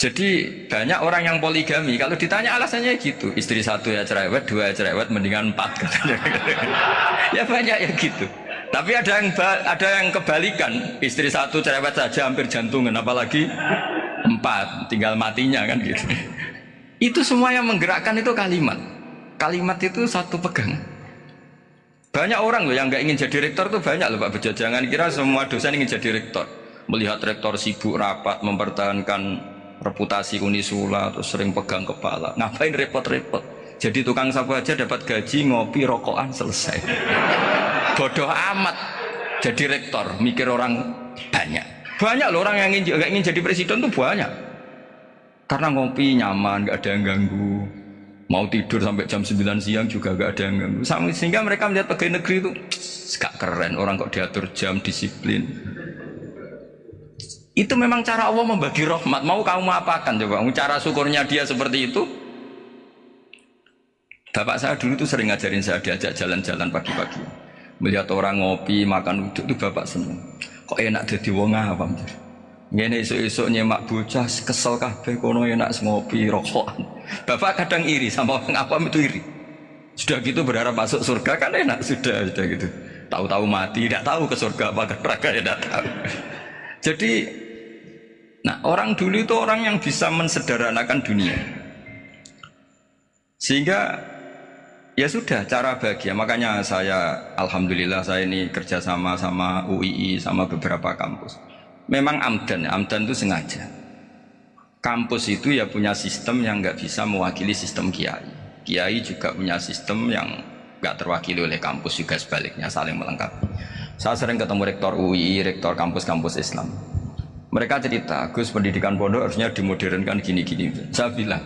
Jadi banyak orang yang poligami, kalau ditanya alasannya gitu, istri satu ya cerewet, dua ya cerewet, mendingan empat katanya. Ya banyak ya gitu. Tapi ada yang kebalikan, istri satu cerewet saja hampir jantungan, apalagi empat, tinggal matinya kan gitu. Itu semua yang menggerakkan itu kalimat. Kalimat itu satu pegang. Banyak orang loh yang nggak ingin jadi rektor tuh banyak loh Pak Bejo. Jangan kira semua dosen ingin jadi rektor. Melihat rektor sibuk rapat, mempertahankan reputasi Unisula, terus sering pegang kepala. Ngapain repot-repot? Jadi tukang sapu aja dapat gaji, ngopi, rokokan, selesai. Bodoh amat jadi rektor, mikir orang banyak. Banyak loh orang yang ingin jadi presiden tuh banyak. Karena ngopi nyaman, gak ada yang ganggu. Mau tidur sampai jam 9 siang juga gak ada yang ganggu. Sehingga mereka melihat pegawai negeri itu gak keren, orang kok diatur jam, disiplin. Itu memang cara Allah membagi rahmat. Mau kamu apakan coba? Cara syukurnya dia seperti itu. Bapak saya dulu tuh sering ngajarin saya, diajak jalan-jalan pagi-pagi. Melihat orang ngopi, makan uduk itu bapak seneng. Kok enak jadi wong apa? Ngene esuk-esuk nyemak bocah kesel kabeh kono enak ngopi rokokan. Bapak kadang iri sama orang apa itu iri. Sudah gitu berharap masuk surga kan enak sudah gitu. Tahu-tahu mati, tidak tahu ke surga apa ke neraka ya tidak tahu. Jadi nah orang dulu itu orang yang bisa mensederhanakan dunia. Sehingga ya sudah cara bahagia. Makanya saya alhamdulillah saya ini kerjasama sama UII sama beberapa kampus. Memang amdan itu sengaja. Kampus itu ya punya sistem yang nggak bisa mewakili sistem kiai. Kiai juga punya sistem yang nggak terwakili oleh kampus, juga sebaliknya saling melengkapi. Saya sering ketemu rektor UII, rektor kampus-kampus Islam. Mereka cerita, Gus pendidikan pondok harusnya dimodernkan gini-gini. Saya bilang,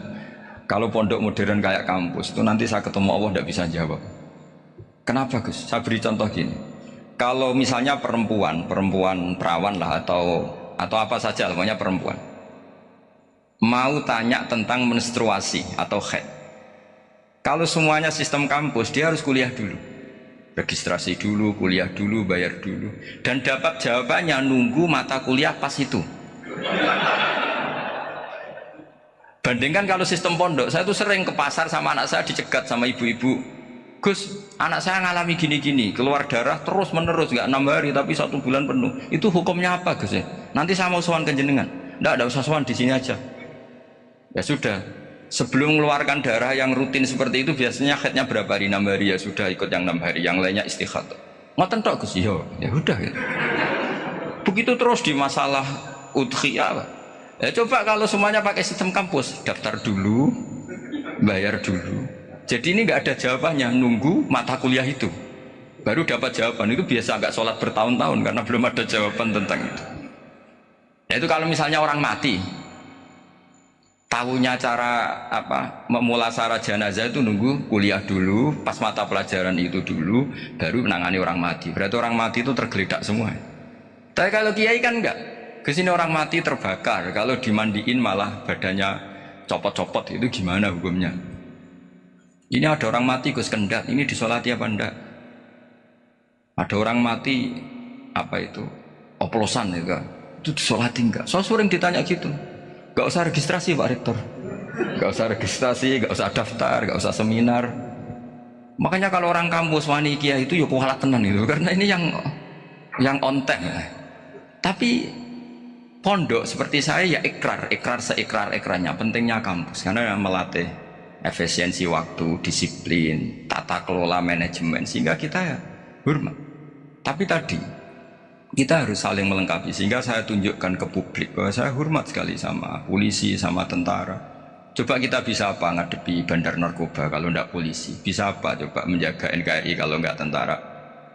kalau pondok modern kayak kampus itu nanti saya ketemu Allah tidak bisa jawab. Kenapa Gus? Saya beri contoh gini. Kalau misalnya perempuan perawan lah atau apa saja, namanya perempuan, mau tanya tentang menstruasi atau haid. Kalau semuanya sistem kampus, dia harus kuliah dulu. Registrasi dulu, kuliah dulu, bayar dulu. Dan dapat jawabannya nunggu mata kuliah pas itu. Bandingkan kalau sistem pondok, saya tuh sering ke pasar sama anak saya dicegat sama ibu-ibu. Gus, anak saya ngalami gini-gini, keluar darah terus menerus, nggak 6 hari tapi 1 bulan penuh. Itu hukumnya apa Gus ya? Nanti saya mau sowan ke jenengan. Nggak ada usah sowan, di sini aja. Ya sudah. Sebelum mengeluarkan darah yang rutin seperti itu biasanya haidnya berapa hari? 6 hari ya sudah ikut yang 6 hari, yang lainnya istighadah. Ngoten tok Gus ya udah gitu. Begitu terus di masalah udhiyah. Ya coba kalau semuanya pakai sistem kampus, daftar dulu, bayar dulu. Jadi ini nggak ada jawabannya, nunggu mata kuliah itu baru dapat jawaban. Itu biasa nggak sholat bertahun-tahun karena belum ada jawaban tentang itu. Ya itu kalau misalnya orang mati, tahunya cara apa memulasara jenazah itu nunggu kuliah dulu, pas mata pelajaran itu dulu, baru menangani orang mati. Berarti orang mati itu tergeledak semua. Tapi kalau kiai kan enggak. Kesini orang mati terbakar, kalau dimandiin malah badannya copot-copot, itu gimana hukumnya? Ini ada orang mati Gus Kendat, ini disolati apa enggak? Ada orang mati apa itu oplosan itu disolati enggak? So sering ditanya gitu. Gak usah registrasi Pak Rektor, gak usah registrasi, gak usah daftar, gak usah seminar. Makanya kalau orang kampus wani kiai itu ya kualat tenan itu, karena ini yang onten. Tapi pondok seperti saya ya ikrar seikrar-ikrarnya. Pentingnya kampus karena melatih efisiensi waktu, disiplin, tata kelola manajemen, sehingga kita ya hormat. Tapi tadi kita harus saling melengkapi, sehingga saya tunjukkan ke publik bahwa saya hormat sekali sama polisi, sama tentara. Coba kita bisa apa ngadepi bandar narkoba kalau enggak polisi? Bisa apa coba menjaga NKRI kalau enggak tentara?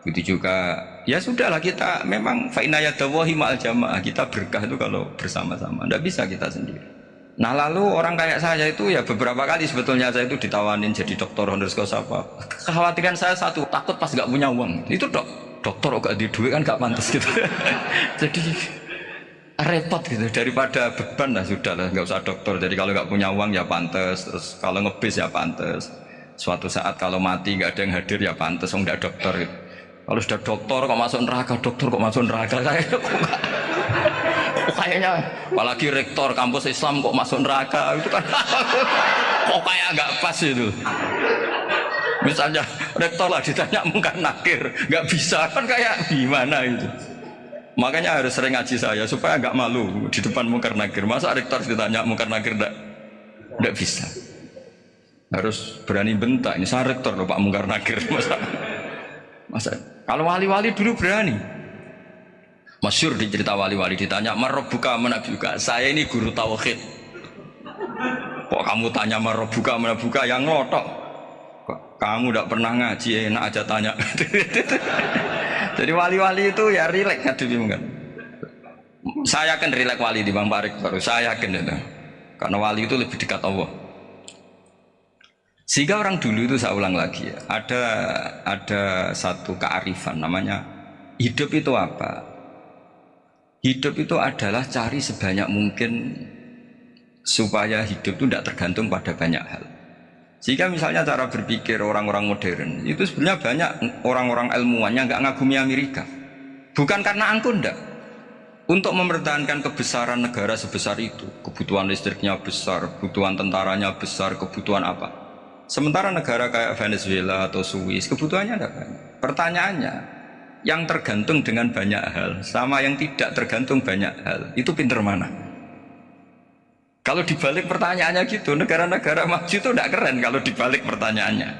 Begitu juga ya sudahlah, kita memang fa'inayadawahi ma'al jamaah, kita berkah itu kalau bersama-sama, enggak bisa kita sendiri. Nah lalu orang kayak saya itu ya beberapa kali sebetulnya saya itu ditawanin jadi dokter honoris causa apa. Kekhawatiran saya satu, takut pas nggak punya uang. Itu dokter gak di duit kan gak pantas gitu. Jadi repot gitu, daripada beban lah sudah lah nggak usah dokter. Jadi kalau nggak punya uang ya pantas, terus kalau ngebis ya pantas. Suatu saat kalau mati nggak ada yang hadir ya pantas, nggak dokter gitu. Kalau sudah dokter kok masuk neraka, dokter kok masuk neraka, kayak Kayaknya apalagi rektor kampus Islam kok masuk neraka itu kan kok kayak nggak pas itu. Misalnya rektor lah ditanya mungkar nakir, nggak bisa kan kayak gimana itu. Makanya harus sering ngaji saya supaya nggak malu di depan mungkar nakir. Masa rektor ditanya mungkar nakir nggak bisa. Harus berani bentak. Ini saya rektor loh Pak mungkar nakir. Masa kalau wali-wali dulu berani. Masyhur di cerita wali-wali ditanya marabbuka manabuka. Saya ini guru tauhid. Kok kamu tanya marabbuka manabuka yang ngotok? Kamu tidak pernah ngaji enak aja tanya. Jadi wali-wali itu ya rileks ngadepi mungkin. Saya akan rileks wali di Bang Parik baru saya yakin itu. Karena wali itu lebih dekat Allah. Sehingga orang dulu itu saya ulang lagi ya, ada satu kearifan namanya hidup itu apa? Hidup itu adalah cari sebanyak mungkin supaya hidup itu tidak tergantung pada banyak hal. Sehingga misalnya cara berpikir orang-orang modern itu sebenarnya banyak orang-orang ilmuwan yang nggak ngagumi Amerika. Bukan karena angkuh ndak. Untuk mempertahankan kebesaran negara sebesar itu, kebutuhan listriknya besar, kebutuhan tentaranya besar, kebutuhan apa? Sementara negara kayak Venezuela atau Swiss kebutuhannya tidak banyak. Pertanyaannya, yang tergantung dengan banyak hal sama yang tidak tergantung banyak hal itu pinter mana? Kalau dibalik pertanyaannya gitu, negara-negara maju itu tidak keren kalau dibalik pertanyaannya.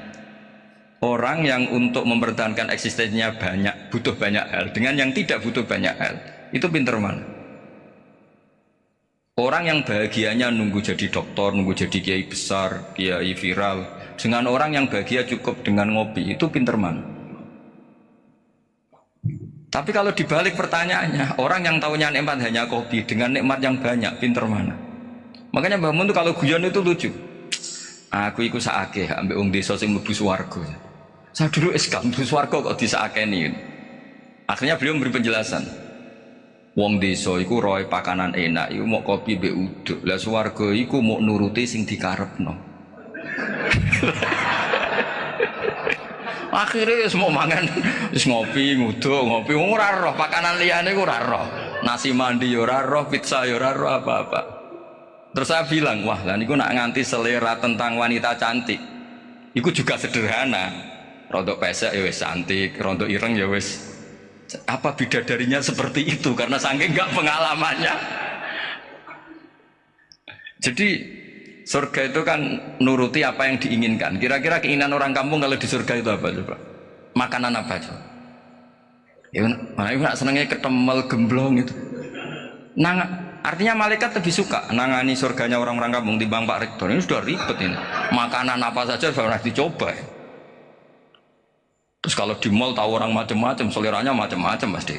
Orang yang untuk mempertahankan eksistensinya banyak, butuh banyak hal, dengan yang tidak butuh banyak hal, itu pinter mana? Orang yang bahagianya nunggu jadi dokter, nunggu jadi kiai besar, kiai viral, dengan orang yang bahagia cukup dengan ngopi, itu pinter mana? Tapi kalau dibalik pertanyaannya, orang yang tahunya nikmat hanya kopi, dengan nikmat yang banyak, pinter mana? Makanya Mbah Mun tuh kalau guyon itu lucu. Aku iku sakake ambek wong desa sing mlebu swarga. Saya dulu eskam mlebu swarga kok disakeni. Akhirnya beliau memberi penjelasan. Wong desa iku roe pakanan enak, iku mau kopi mbek uduk. Lah swarga iku mau nuruti sing dikarepno. Akhirnya semua mangan wis ngopi, nguduk, ngopi ora roh pakanan liyane ku ora roh. Nasi mandi yo ora roh, pizza yo ora roh apa-apa. Terus saya bilang, wah lah niku nak nganti selera tentang wanita cantik. Iku juga sederhana. Rontok pesek ya wis cantik, rontok ireng ya wis. Apa bidadarinya seperti itu karena saking enggak pengalamannya. Jadi surga itu kan nuruti apa yang diinginkan. Kira-kira keinginan orang kampung kalau di surga itu apa coba? Makanan apa coba? Ya mana senengnya ketemel gemblong itu. Artinya malaikat lebih suka nangani surganya orang-orang kampung di Bang Pak Rektor. Ini sudah ribet ini. Makanan apa saja pernah dicoba. Terus kalau di mall tahu orang macam-macam, seleranya macam-macam pasti.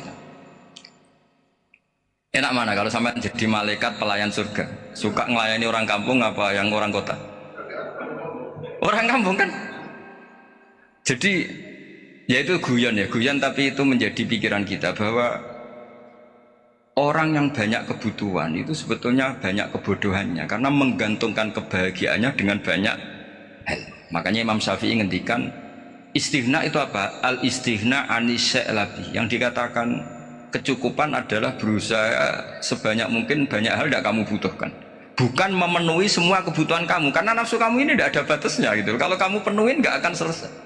Enak mana kalau sampai jadi malaikat pelayan surga? Suka ngelayani orang kampung apa yang orang kota? Orang kampung kan? Jadi ya itu guyon ya, guyon tapi itu menjadi pikiran kita bahwa orang yang banyak kebutuhan itu sebetulnya banyak kebodohannya karena menggantungkan kebahagiaannya dengan banyak hal. Makanya Imam Syafi'i ngendikan istighna itu apa? Al istighna anisya'i. Yang dikatakan kecukupan adalah berusaha sebanyak mungkin banyak hal tidak kamu butuhkan. Bukan memenuhi semua kebutuhan kamu karena nafsu kamu ini tidak ada batasnya gitu. Kalau kamu penuhin nggak akan selesai.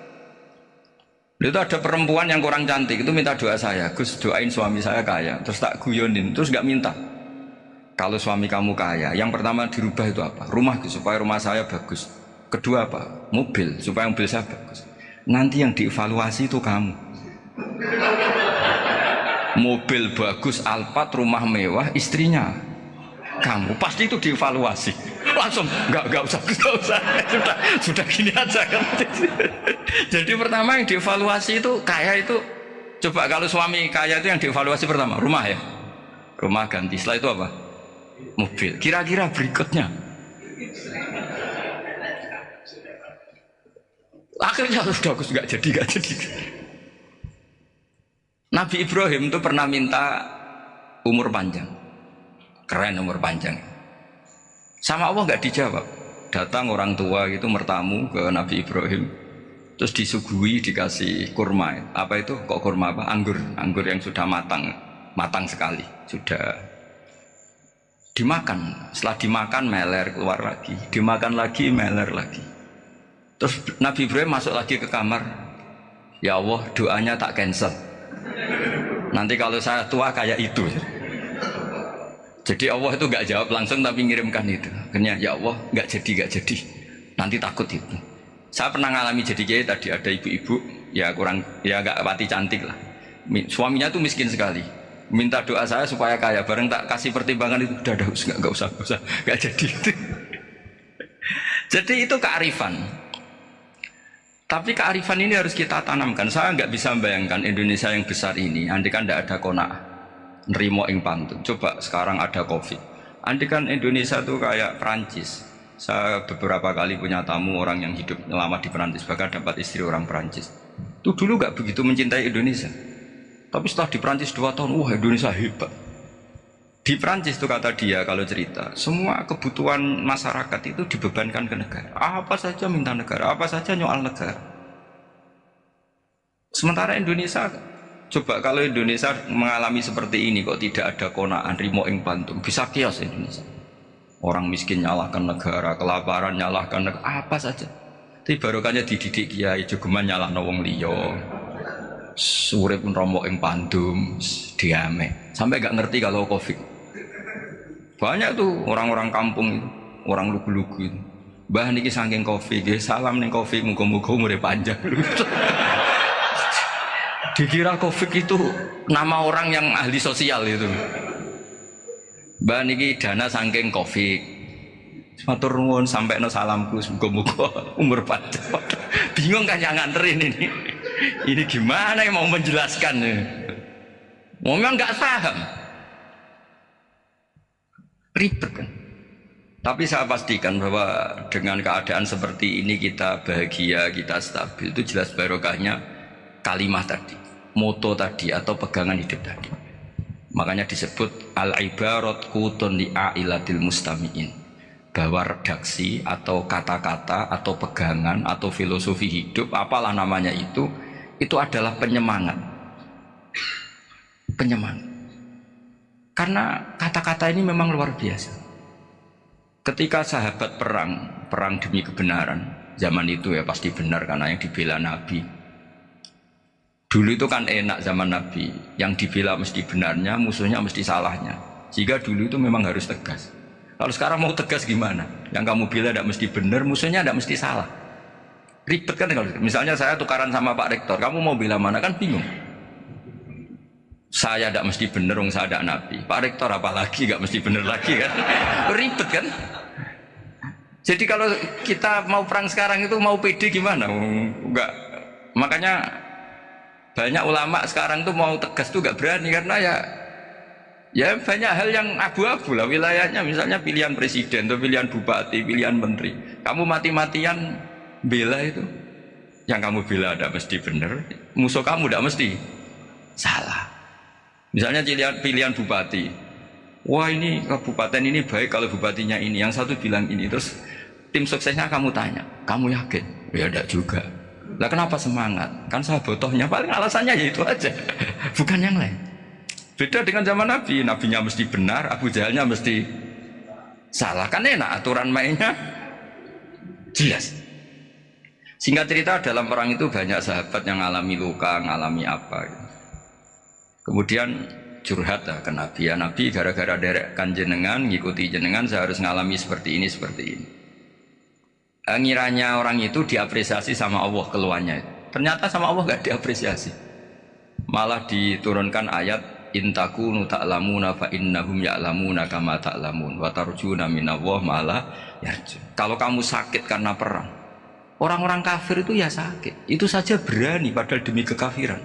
Itu ada perempuan yang kurang cantik itu minta doa saya, Gus doain suami saya kaya, terus tak guyonin, terus nggak minta. Kalau suami kamu kaya, yang pertama dirubah itu apa? Rumah supaya rumah saya bagus. Kedua apa? Mobil supaya mobil saya bagus. Nanti yang dievaluasi itu kamu. Mobil bagus, Alphard, rumah mewah, istrinya kamu pasti itu dievaluasi. Langsung nggak usah sudah gini aja kan. Jadi pertama yang dievaluasi itu kaya itu coba kalau suami kaya itu yang dievaluasi pertama rumah ya, rumah ganti. Setelah itu apa? Mobil. Kira-kira berikutnya akhirnya sudah aku nggak jadi. Nabi Ibrahim itu pernah minta umur panjang, keren umur panjang. Sama Allah nggak dijawab. Datang orang tua gitu mertamu ke Nabi Ibrahim, terus disuguhi dikasih kurma. Apa itu? Kok kurma apa? Anggur yang sudah matang sekali, sudah dimakan. Setelah dimakan meler keluar lagi, dimakan lagi meler lagi. Terus Nabi Ibrahim masuk lagi ke kamar. Ya Allah, doanya tak cancel. Nanti kalau saya tua kayak itu. Jadi Allah itu nggak jawab langsung tapi ngirimkan itu. Akhirnya ya Allah nggak jadi. Nanti takut itu. Saya pernah ngalami jadi kiai tadi ada ibu-ibu ya kurang ya nggak pati cantik lah. Suaminya tuh miskin sekali. Minta doa saya supaya kaya. Bareng tak kasih pertimbangan itu udah nggak usah nggak jadi. Jadi itu kearifan. Tapi kearifan ini harus kita tanamkan. Saya nggak bisa membayangkan Indonesia yang besar ini. Andai kan tidak ada qanaah, nerimo ing pantun. Coba sekarang ada Covid. Andai kan Indonesia tuh kayak Perancis. Saya beberapa kali punya tamu orang yang hidup lama di Perancis, bahkan dapat istri orang Perancis. Itu dulu nggak begitu mencintai Indonesia. Tapi setelah di Perancis 2 tahun, wah Indonesia hebat. Di Perancis tuh kata dia kalau cerita, semua kebutuhan masyarakat itu dibebankan ke negara. Apa saja minta negara, apa saja nyoal negara. Sementara Indonesia, coba kalau Indonesia mengalami seperti ini kok tidak ada qanaah rimo ing pantum, bisa kios Indonesia. Orang miskin nyalahkan negara, kelaparan nyalahkan negara, apa saja. Tapi barokahnya dididik kiai, jogeman nyalahno wong liya. Urip pun romo ing pandum, diame. Sampai gak ngerti kalau Covid. Banyak tuh orang-orang kampung itu, orang lugu-lugu itu. Mbah niki saking Covid, salam ning Covid, muga-muga umure panjang. Dikira Covid itu nama orang yang ahli sosial itu. Mbah niki dana saking Covid. Matur nuwun sampai no salamku, muga-muga umur panjang. Bingung kan yang nganterin ini. Ini gimana yang mau menjelaskan? Memang nggak paham. Ribet kan? Tapi saya pastikan bahwa dengan keadaan seperti ini kita bahagia, kita stabil, itu jelas barokahnya kalimat tadi, moto tadi atau pegangan hidup tadi. Makanya disebut al-ibarat qutun li'ailatil mustami'in, bahwa redaksi atau kata-kata atau pegangan atau filosofi hidup apalah namanya itu adalah penyemangat. Karena kata-kata ini memang luar biasa. Ketika sahabat perang demi kebenaran, zaman itu ya pasti benar karena yang dibela Nabi. Dulu itu kan enak zaman Nabi, yang dibela mesti benarnya, musuhnya mesti salahnya. Sehingga dulu itu memang harus tegas. Kalau sekarang mau tegas gimana? Yang kamu bela tidak mesti benar, musuhnya tidak mesti salah. Ribet kan kalau misalnya saya tukaran sama Pak Rektor, kamu mau bela mana kan bingung. Saya tidak mesti benar, saya tidak Nabi. Pak Rektor apalagi tidak mesti benar lagi kan? Ribet kan? Jadi kalau kita mau perang sekarang itu mau pede gimana? Enggak. Makanya banyak ulama sekarang tuh mau tegas tuh enggak berani karena ya banyak hal yang abu-abu lah wilayahnya, misalnya pilihan presiden atau pilihan bupati, pilihan menteri. Kamu mati-matian bela itu, yang kamu bela tidak mesti benar, musuh kamu tidak mesti salah. Misalnya pilihan bupati, wah ini kabupaten ini baik kalau bupatinya ini, yang satu bilang ini, terus tim suksesnya kamu tanya, kamu yakin? Ya tidak juga. Lah kenapa semangat? Kan saya botohnya, paling alasannya ya itu aja, bukan yang lain. Beda dengan zaman Nabi, Nabinya mesti benar, Abu Jahalnya mesti salah. Kan enak, aturan mainnya jelas. Singkat cerita, dalam perang itu banyak sahabat yang ngalami luka, ngalami apa. Kemudian curhat ke Nabi, ya Nabi gara-gara derekkan jenengan, ngikuti jenengan, saya harus ngalami seperti ini. Ngiranya orang itu diapresiasi sama Allah keluarnya. Ternyata sama Allah gak diapresiasi. Malah diturunkan ayat intakunu ta'lamuna fa innahum ya'lamuna kama ta'lamun wa tarjuna minallah ma'ala yarjun. Kalau kamu sakit karena perang, orang-orang kafir itu ya sakit, itu saja berani padahal demi kekafiran.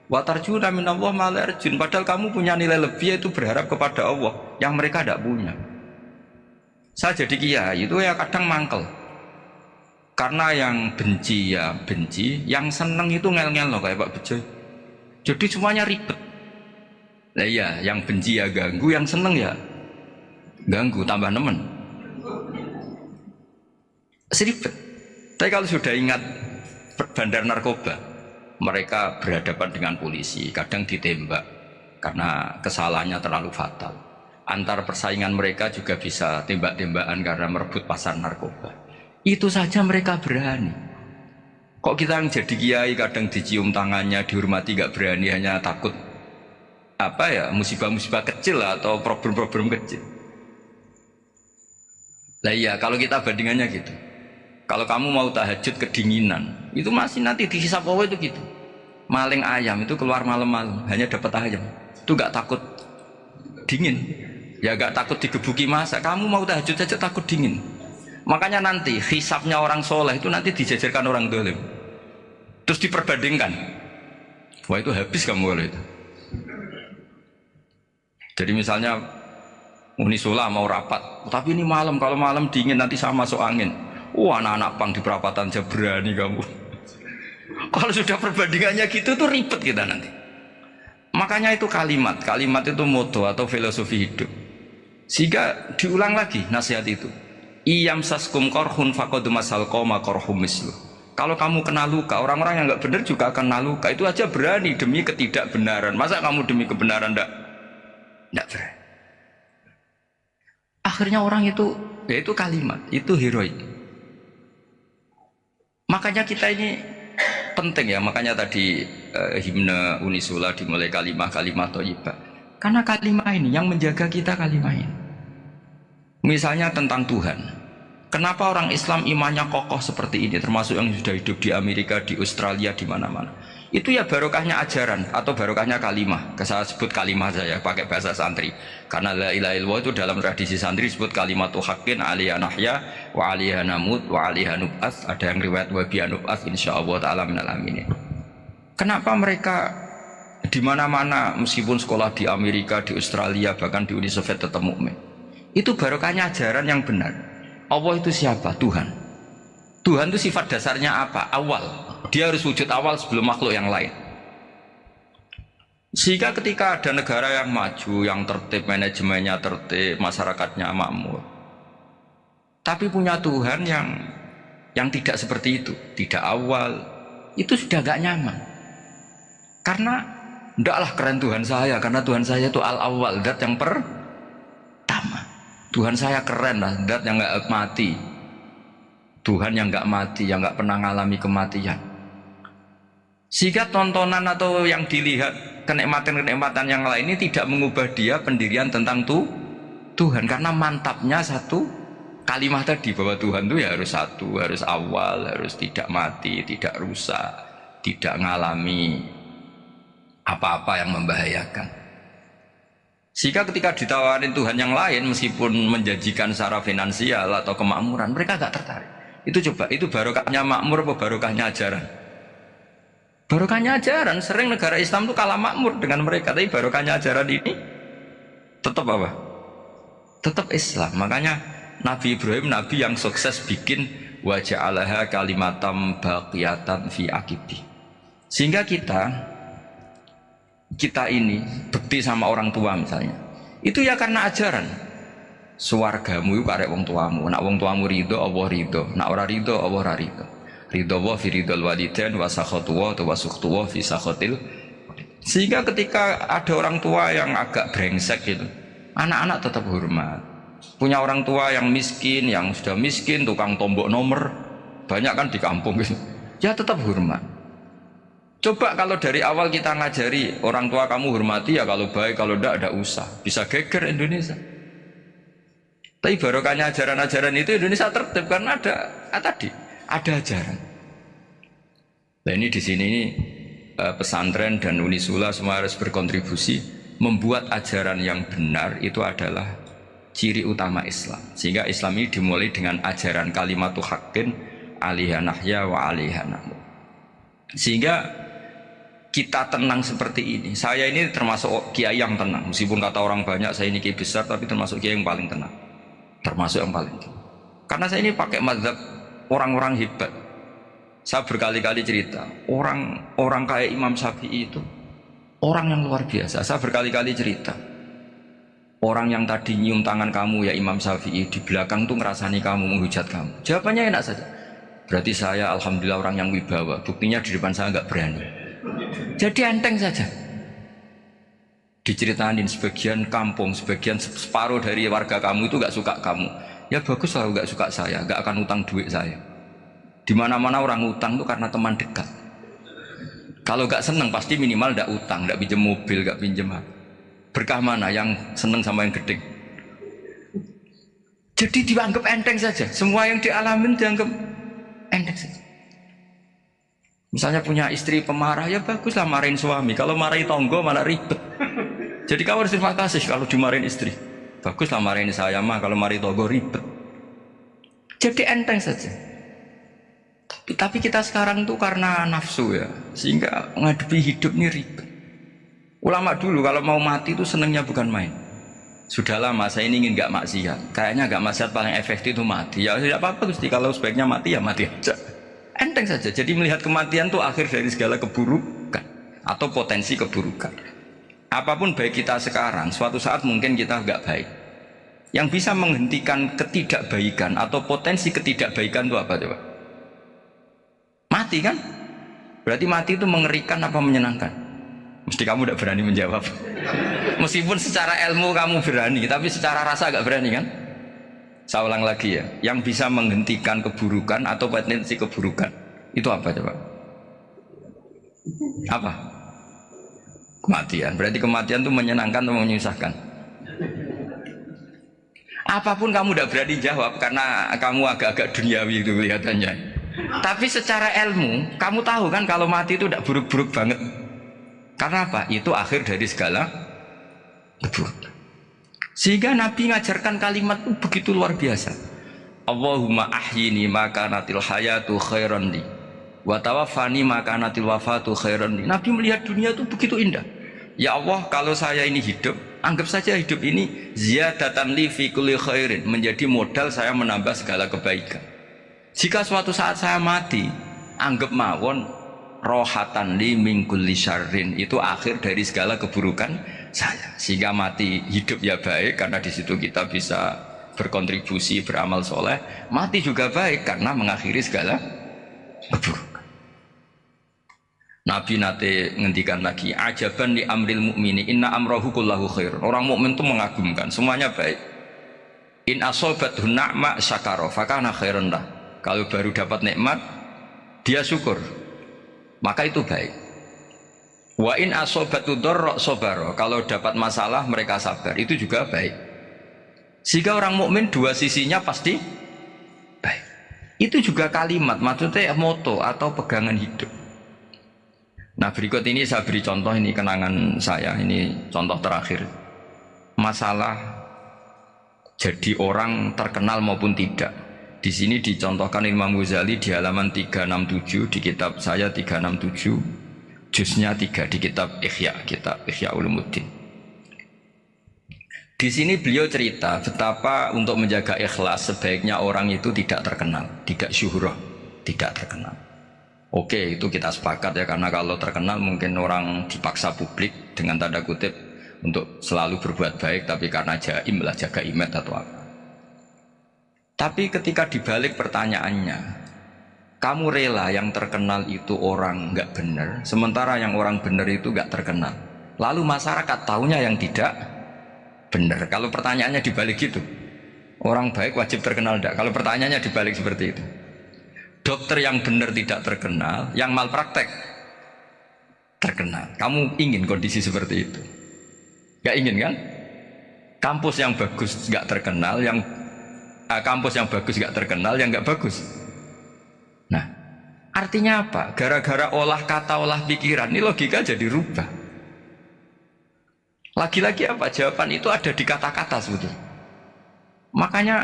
Wa tarjuna minallah ma'ala yarjun, padahal kamu punya nilai lebih, yaitu berharap kepada Allah yang mereka tidak punya. Saya jadi kiai itu ya kadang mangkel. Karena yang benci ya benci, yang seneng itu ngel-ngel loh kayak Pak Bejo. Jadi semuanya ribet. Nah iya, yang benci ya ganggu, yang seneng ya ganggu, tambah nemen. Seribet. Tapi kalau sudah ingat bandar narkoba, mereka berhadapan dengan polisi, kadang ditembak karena kesalahannya terlalu fatal. Antar persaingan mereka juga bisa tembak-tembakan karena merebut pasar narkoba. Itu saja mereka berani. Kok kita yang jadi kiai kadang dicium tangannya, dihormati gak berani, hanya takut apa ya, musibah-musibah kecil atau problem-problem kecil. Lah iya, kalau kita bandingannya gitu. Kalau kamu mau tahajud kedinginan, itu masih nanti dihisap Allah itu gitu. Maling ayam itu keluar malam-malam, hanya dapat ayam. Itu gak takut dingin. Ya gak takut digebuki masa. Kamu mau tahajud saja takut dingin. Makanya nanti hisapnya orang soleh itu nanti dijajarkan orang dolim. Terus diperbandingkan. Wah itu habis kamu kalau itu. Jadi misalnya Unisula mau rapat, tapi ini malam, kalau malam dingin nanti sama masuk angin. Anak-anak pang di perapatan aja berani kamu. Kalau sudah perbandingannya gitu tuh ribet kita nanti. Makanya itu kalimat itu moto atau filosofi hidup. Sehingga diulang lagi nasihat itu. Iyam saskum korhun faqad masal qoma korhum mislu. Kalau kamu kena luka, orang-orang yang nggak benar juga akan kena luka. Itu aja berani demi ketidakbenaran. Masa kamu demi kebenaran nggak berani? Akhirnya orang itu, ya itu kalimat, itu heroik. Makanya kita ini penting ya. Makanya tadi himne Unisula dimulai kalimat thayyibah. Karena kalimat ini yang menjaga kita kalimat ini. Misalnya tentang Tuhan. Kenapa orang Islam imannya kokoh seperti ini, termasuk yang sudah hidup di Amerika, di Australia, di mana-mana. Itu ya barokahnya ajaran atau barokahnya kalimah. Saya sebut kalimah saya pakai bahasa santri. Karena la ilaha illallah itu dalam tradisi santri disebut kalimatu haqqin alaiha nahya wa alaiha namut wa alaiha nub'ats. Ada yang riwayat wa biha nub'ats insyaallah taala minal aminin. Kenapa mereka di mana-mana meskipun sekolah di Amerika, di Australia, bahkan di Uni Soviet tetap mukmin? Itu barokahnya ajaran yang benar. Allah itu siapa? Tuhan. Tuhan itu sifat dasarnya apa? Awal. Dia harus wujud awal sebelum makhluk yang lain. Sehingga ketika ada negara yang maju, yang tertib, manajemennya tertib, masyarakatnya makmur, tapi punya Tuhan yang tidak seperti itu, tidak awal, itu sudah gak nyaman. Karena ndaklah keren Tuhan saya, karena Tuhan saya itu al-awwal, zat yang pertama. Tuhan saya keren lah, zat yang gak mati. Tuhan yang gak mati, yang gak pernah mengalami kematian. Sehingga tontonan atau yang dilihat kenikmatan-kenikmatan yang lain ini tidak mengubah dia pendirian tentang Tuhan. Karena mantapnya satu kalimat tadi, bahwa Tuhan itu ya harus satu, harus awal, harus tidak mati, tidak rusak, tidak mengalami apa-apa yang membahayakan. Sehingga ketika ditawarin Tuhan yang lain, meskipun menjanjikan secara finansial atau kemakmuran, mereka gak tertarik. Itu coba, itu barokahnya makmur apa barokahnya ajaran? Barokahnya ajaran. Sering negara Islam itu kalah makmur dengan mereka, tapi barokahnya ajaran ini tetap apa? Tetap Islam. Makanya Nabi Ibrahim, Nabi yang sukses bikin wa ja'alaha kalimatam baqiyatan fi aqibi. Sehingga kita ini bekti sama orang tua misalnya, itu ya karena ajaran. Suwargamu itu karek wong tuamu. Nak wong tuamu ridho, Allah ridho. Nak ora ridho, Allah ora ridho. Ridho wa fi ridhol walidain wa sakhatu wa sukhtu wa fi sakhatil. Sehingga ketika ada orang tua yang agak brengsek gitu, anak-anak tetap hormat. Punya orang tua yang miskin, yang sudah miskin, tukang tombok nomor, banyak kan di kampung gitu, ya tetap hormat. Coba kalau dari awal kita ngajari orang tua kamu hormati ya, kalau baik, kalau tidak usah, bisa geger Indonesia. Tapi barokahnya ajaran-ajaran itu Indonesia tertib karena ada ajaran. Nah ini di sini pesantren dan Unisula semua harus berkontribusi membuat ajaran yang benar. Itu adalah ciri utama Islam. Sehingga Islam ini dimulai dengan ajaran kalimatu haqqin alaiha nahya wa alaiha namut. Sehingga kita tenang seperti ini. Saya ini termasuk kiai yang tenang. Meskipun kata orang banyak saya ini kiai besar, tapi termasuk kiai yang paling tenang. Termasuk yang paling tenang. Karena saya ini pakai mazhab orang-orang hebat. Saya berkali-kali cerita, orang kayak Imam Syafi'i itu orang yang luar biasa. Saya berkali-kali cerita, orang yang tadi nyium tangan kamu ya Imam Syafi'i, di belakang tuh ngerasani kamu, menghujat kamu. Jawabannya enak saja. Berarti saya alhamdulillah orang yang wibawa. Buktinya di depan saya nggak berani. Jadi enteng saja. Diceritain sebagian kampung, sebagian separuh dari warga kamu itu nggak suka kamu. Ya bagus lah nggak suka saya, nggak akan utang duit saya. Di mana-mana orang utang itu karena teman dekat. Kalau nggak seneng pasti minimal nggak utang, nggak pinjam mobil, nggak pinjam apa. Berkah mana yang seneng sama yang gede? Jadi dianggap enteng saja. Semua yang dialamin dianggap enteng saja. Misalnya punya istri pemarah, ya baguslah marahin suami. Kalau marahin tonggo malah ribet. Jadi kamu harus terima kasih kalau dimarahin istri. Baguslah marahin saya mah, kalau marahin tonggo ribet. Jadi enteng saja. Tapi kita sekarang tuh karena nafsu ya, sehingga menghadapi hidup ini ribet. Ulama dulu kalau mau mati itu senengnya bukan main. Sudah lama saya ini ingin gak maksiat. Kayaknya gak maksiat paling efektif itu mati. Ya tidak apa-apa Gusti, kalau sebaiknya mati ya mati aja. Enteng saja. Jadi melihat kematian itu akhir dari segala keburukan atau potensi keburukan. Apapun baik kita sekarang, suatu saat mungkin kita gak baik. Yang bisa menghentikan ketidakbaikan atau potensi ketidakbaikan itu apa coba? Mati kan? Berarti mati itu mengerikan apa menyenangkan? Mesti kamu tidak berani menjawab. Meskipun secara ilmu kamu berani, tapi secara rasa gak berani kan? Saya ulang lagi ya, yang bisa menghentikan keburukan atau potensi keburukan itu apa coba? Apa? Kematian. Berarti kematian itu menyenangkan atau menyusahkan? Apapun kamu tidak berani jawab karena kamu agak-agak duniawi itu kelihatannya. Tapi secara ilmu kamu tahu kan kalau mati itu tidak buruk-buruk banget. Karena apa? Itu akhir dari segala keburukan. Sehingga Nabi ngajarkan kalimat itu begitu luar biasa. Allahumma ahyini maka natil hayatu khairan li wa tawaffani maka natil wafatu khairan li. Nabi melihat dunia itu begitu indah. Ya Allah, kalau saya ini hidup, anggap saja hidup ini ziyadatan li fi kulli khairin, menjadi modal saya menambah segala kebaikan. Jika suatu saat saya mati, anggap mawon rohatan li min kulli syarrin, itu akhir dari segala keburukan saya. Sehingga mati hidup ya baik karena di situ kita bisa berkontribusi beramal soleh. Mati juga baik karena mengakhiri segala keburukan. Nabi nate ngendikan lagi, ajaban li amril mu'mini inna amrahu kullahu khair. Orang mukmin itu mengagumkan, semuanya baik. In asobathu na'ma syakara fakana khairan lah. Kalau baru dapat nikmat dia syukur, maka itu baik. Wa in asobatu dharra sabara. Kalau dapat masalah mereka sabar, itu juga baik. Sehingga orang mukmin dua sisinya pasti baik. Itu juga kalimat, maksudnya moto atau pegangan hidup. Nah berikut ini saya beri contoh, ini kenangan saya, ini contoh terakhir. Masalah jadi orang terkenal maupun tidak. Di sini dicontohkan Imam Ghazali di halaman 367 di kitab saya 367, juznya 3 di kitab Ihya Ulumuddin. Di sini beliau cerita betapa untuk menjaga ikhlas sebaiknya orang itu tidak terkenal, tidak syuhrah, tidak terkenal. Oke, itu kita sepakat ya, karena kalau terkenal mungkin orang dipaksa publik dengan tanda kutip untuk selalu berbuat baik, tapi karena jaim lah, jaga image atau apa. Tapi ketika dibalik pertanyaannya, kamu rela yang terkenal itu orang nggak benar, sementara yang orang benar itu nggak terkenal. Lalu masyarakat tahunya yang tidak benar. Kalau pertanyaannya dibalik gitu, orang baik wajib terkenal enggak? Kalau pertanyaannya dibalik seperti itu. Dokter yang benar tidak terkenal, yang malpraktek terkenal. Kamu ingin kondisi seperti itu? Gak ingin kan? Kampus yang bagus gak terkenal, kampus yang bagus gak terkenal, yang gak bagus. Nah, artinya apa? Gara-gara olah kata, olah pikiran, ini logika jadi rubah. Lagi-lagi apa? Jawaban itu ada di kata-kata sebetulnya. Makanya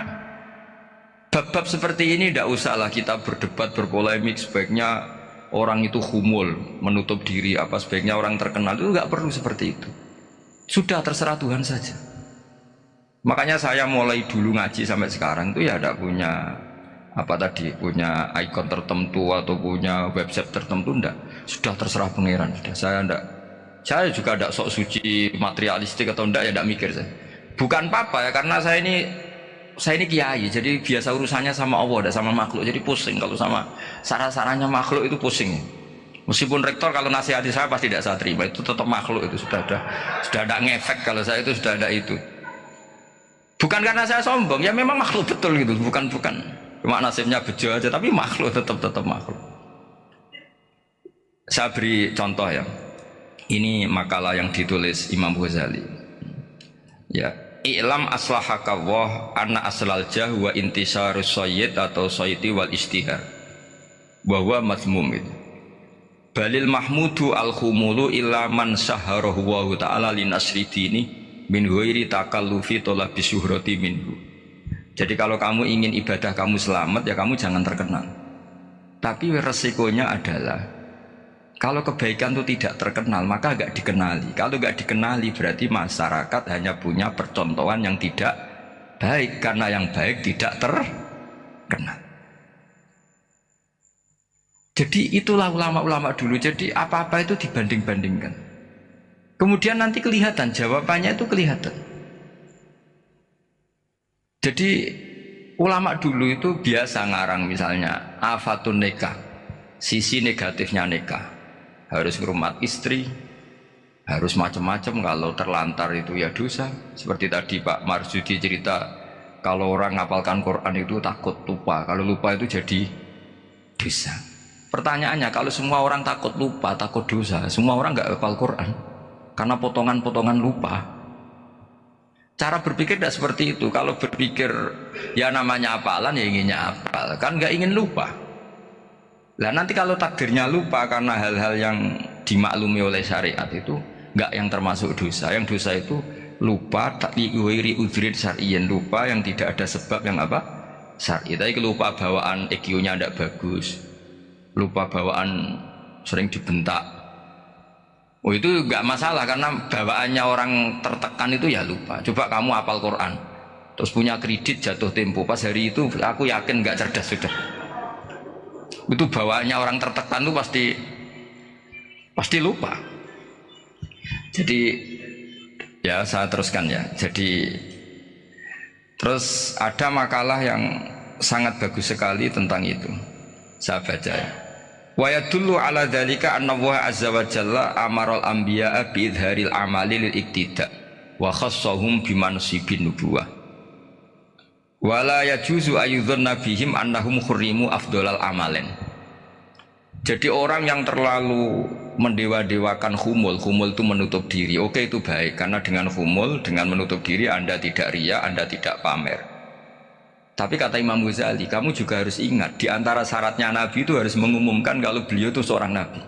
bab-bab seperti ini tidak usahlah kita berdebat, berpolemik. Sebaiknya orang itu humul, menutup diri, apa sebaiknya orang terkenal, itu nggak perlu seperti itu. Sudah terserah Tuhan saja. Makanya saya mulai dulu ngaji sampai sekarang itu ya tidak punya punya ikon tertentu atau punya website tertentu, enggak. Sudah terserah pangeran. Sudah, saya juga tidak sok suci materialistik atau enggak, ya tidak mikir saya. Bukan apa-apa ya, karena saya ini kiai, jadi biasa urusannya sama Allah, tidak sama makhluk. Jadi pusing kalau sama sarah-sarahnya makhluk itu pusing. Meskipun rektor kalau nasihati saya pasti tidak saya terima, itu tetap makhluk, itu sudah ada ngefek kalau saya itu sudah ada itu. Bukan karena saya sombong, ya memang makhluk betul gitu, bukan cuma nasibnya bejo aja, tapi makhluk tetap makhluk. Saya beri contoh ya. Ini makalah yang ditulis Imam Ghazali. Ya, i'lam aslahakallah anna aslal jah wa intisarus sayyid atau sayyidi wal istihar. Bahwa mazmum itu. Balil mahmudu al-khumulu illa man saharahu wa ta'ala linasri dini min ghairi takallufi talabi syuhrati minhu. Jadi kalau kamu ingin ibadah kamu selamat, ya kamu jangan terkenal. Tapi resikonya adalah kalau kebaikan itu tidak terkenal, maka gak dikenali. Kalau gak dikenali berarti masyarakat hanya punya percontohan yang tidak baik, karena yang baik tidak terkenal. Jadi itulah ulama-ulama dulu. Jadi apa-apa itu dibanding-bandingkan. Kemudian nanti kelihatan, jawabannya itu kelihatan. Jadi ulama dulu itu biasa ngarang misalnya afatun nikah, sisi negatifnya nikah, harus ngurmat istri, harus macam-macam, kalau terlantar itu ya dosa. Seperti tadi Pak Marsudi cerita, kalau orang ngapalkan Quran itu takut lupa, kalau lupa itu jadi dosa. Pertanyaannya, kalau semua orang takut lupa, takut dosa, semua orang nggak hafal Quran karena potongan-potongan lupa. Cara berpikir tidak seperti itu. Kalau berpikir ya namanya hafalan, ya inginnya hafal, kan nggak ingin lupa. Nah nanti kalau takdirnya lupa karena hal-hal yang dimaklumi oleh syariat itu nggak yang termasuk dosa. Yang dosa itu lupa takliwiri udrin syar'iyin, lupa yang tidak ada sebab yang apa syar'i. Tapi lupa bawaan EQ-nya tidak bagus, lupa bawaan sering dibentak, oh itu nggak masalah karena bawaannya orang tertekan itu ya lupa. Coba kamu hafal Quran terus punya kredit jatuh tempo, pas hari itu aku yakin nggak cerdas sudah. Itu bawaannya orang tertekan itu pasti lupa. Jadi ya saya teruskan ya. Jadi terus ada makalah yang sangat bagus sekali tentang itu. Saya baca ya. Wa yadullu ala dzalika anna Allah azza wa jalla amaral anbiya'a bi idharil amali lil iktida wa khassahum bi mansibin nubuwah. Wa la yajuzu ayyudhanna bihim annahum khurrimu afdhalal amalin. Jadi orang yang terlalu mendewa-dewakan khumul itu menutup diri. Oke, itu baik karena dengan khumul, dengan menutup diri Anda tidak riya, Anda tidak pamer. Tapi kata Imam Ghazali, kamu juga harus ingat, di antara syaratnya Nabi itu harus mengumumkan kalau beliau itu seorang Nabi.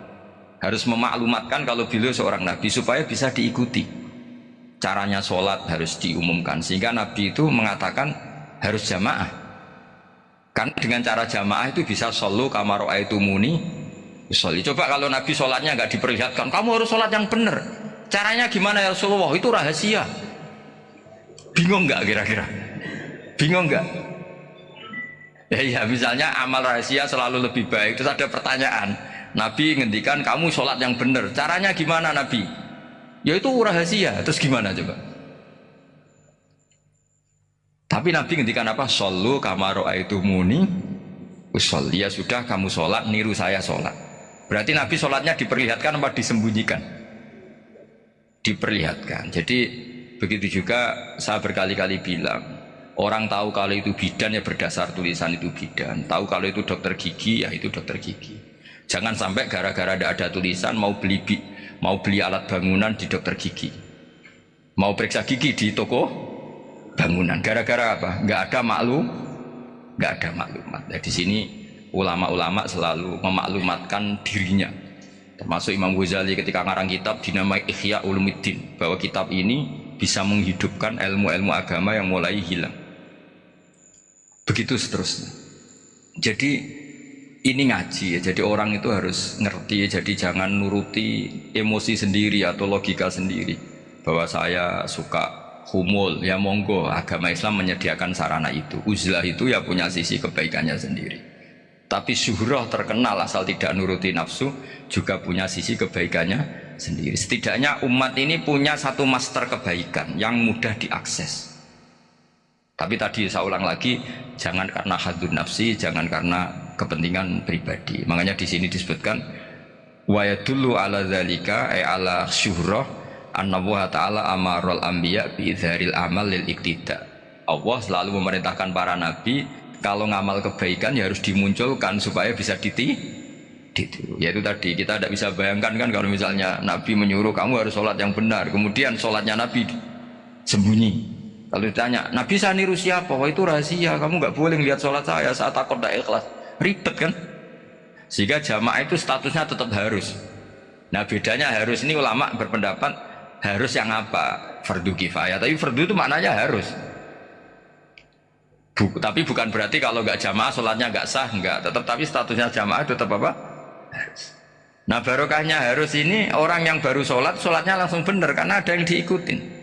Harus memaklumatkan kalau beliau seorang Nabi supaya bisa diikuti. Caranya sholat harus diumumkan, sehingga Nabi itu mengatakan harus jamaah. Kan dengan cara jamaah itu bisa shollu kama ra'aitumuni usolli. Coba kalau Nabi sholatnya nggak diperlihatkan, kamu harus sholat yang benar. Caranya gimana ya Rasulullah? Itu rahasia. Bingung nggak kira-kira? Bingung nggak? Ya misalnya amal rahasia selalu lebih baik. Terus ada pertanyaan, Nabi ngendikan kamu sholat yang benar, caranya gimana Nabi? Ya itu rahasia. Terus gimana coba? Tapi Nabi ngendikan apa? Shollu kama ra'aitumuni usolli. Ya sudah, kamu sholat niru saya sholat. Berarti Nabi sholatnya diperlihatkan apa disembunyikan? Diperlihatkan. Jadi begitu juga saya berkali-kali bilang, orang tahu kalau itu bidan ya berdasar tulisan itu bidan. Tahu kalau itu dokter gigi ya itu dokter gigi. Jangan sampai gara-gara tidak ada tulisan mau beli alat bangunan di dokter gigi, mau periksa gigi di toko bangunan. Gara-gara apa? Nggak ada maklumat. Nah, di sini ulama-ulama selalu memaklumatkan dirinya. Termasuk Imam Ghazali ketika ngarang kitab dinamai Ihya Ulumuddin, bahwa kitab ini bisa menghidupkan ilmu-ilmu agama yang mulai hilang. Begitu seterusnya. Jadi ini ngaji ya, jadi orang itu harus ngerti ya, jadi jangan nuruti emosi sendiri atau logika sendiri bahwa saya suka humul, ya monggo, agama Islam menyediakan sarana itu. Uzlah itu ya punya sisi kebaikannya sendiri. Tapi syuhrah terkenal asal tidak nuruti nafsu juga punya sisi kebaikannya sendiri. Setidaknya umat ini punya satu master kebaikan yang mudah diakses. Tapi tadi saya ulang lagi, jangan karena hadzun nafsi, jangan karena kepentingan pribadi. Makanya di sini disebutkan Wa yadullu ala dzalika ay ala syuhrah anna wa ta'ala amarul anbiya bi idharil amal lil iktida. Allah selalu memerintahkan para nabi kalau ngamal kebaikan ya harus dimunculkan supaya bisa ditiru. Yaitu tadi kita tidak bisa bayangkan kan kalau misalnya nabi menyuruh kamu harus sholat yang benar, kemudian sholatnya nabi sembunyi. Kalau ditanya, Nabi saya niru siapa? Wah itu rahasia, kamu nggak boleh lihat sholat saya saat takut tidak ikhlas. Ribet kan? Sehingga jamaah itu statusnya tetap harus. Nah bedanya harus ini ulama berpendapat harus yang apa? Fardu kifayah. Tapi fardu itu maknanya harus. Tapi bukan berarti kalau nggak jamaah sholatnya nggak sah, nggak. Tapi statusnya jamaah tetap apa? Harus. Nah barokahnya harus ini orang yang baru sholat, sholatnya langsung benar karena ada yang diikutin.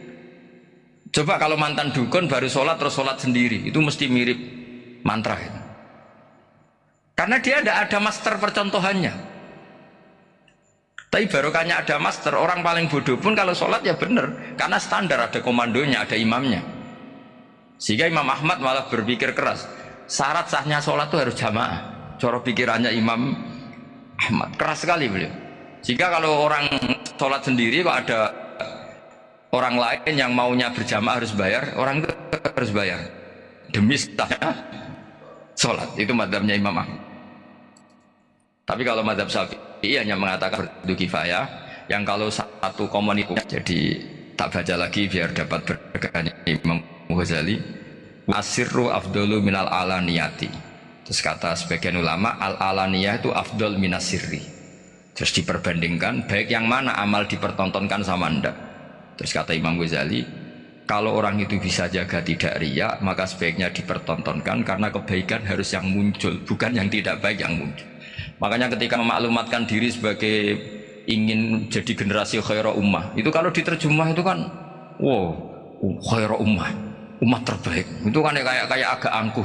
Coba kalau mantan dukun baru sholat terus sholat sendiri, itu mesti mirip mantra itu. Karena dia tidak ada master percontohannya. Tapi barokahnya ada master, orang paling bodoh pun kalau sholat ya benar, karena standar ada komandonya, ada imamnya. Sehingga Imam Ahmad malah berpikir keras, syarat sahnya sholat itu harus jamaah. Cara pikirannya Imam Ahmad keras sekali beliau. Sehingga kalau orang sholat sendiri kok ada orang lain yang maunya berjamaah harus bayar, orang itu harus bayar demi sahnya sholat. Itu madzhabnya Imam Ahmad. Tapi kalau madzhab Syafi'i hanya mengatakan fardu kifayah, yang kalau satu komunitas, jadi tak baca lagi biar dapat berkahnya Imam Ghazali, asirru afdalu minal alaniyati. Terus kata sebagian ulama, al alaniyah itu afdal minas sirri. Terus diperbandingkan baik yang mana amal dipertontonkan sama ndak. Terus kata Imam Ghazali, kalau orang itu bisa jaga tidak riya, maka sebaiknya dipertontonkan karena kebaikan harus yang muncul, bukan yang tidak baik yang muncul. Makanya ketika memaklumatkan diri sebagai ingin jadi generasi khairah ummah, itu kalau diterjemah itu kan, wow, khairah ummah, umat terbaik. Itu kan kayak agak angkuh.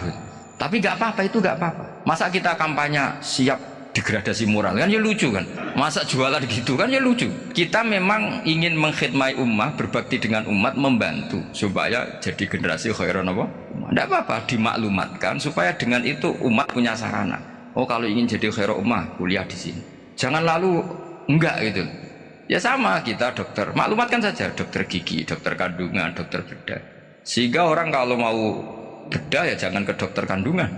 Tapi nggak apa-apa, itu nggak apa-apa. Masa kita kampanye siap degradasi moral kan ya lucu kan, masa jualan gitu kan ya lucu. Kita memang ingin mengkhidmati ummah, berbakti dengan umat, membantu supaya jadi generasi khairan apa? Tidak apa-apa, dimaklumatkan supaya dengan itu umat punya sarana. Oh kalau ingin jadi khairan ummah kuliah di sini, jangan lalu enggak gitu. Ya sama kita dokter, maklumatkan saja dokter gigi, dokter kandungan, dokter bedah. Sehingga orang kalau mau bedah ya jangan ke dokter kandungan.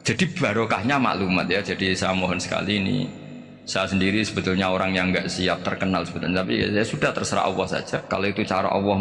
Jadi barokahnya maklumat ya. Jadi saya mohon sekali ini, saya sendiri sebetulnya orang yang nggak siap terkenal sebetulnya, tapi ya sudah terserah Allah saja. Kalau itu cara Allah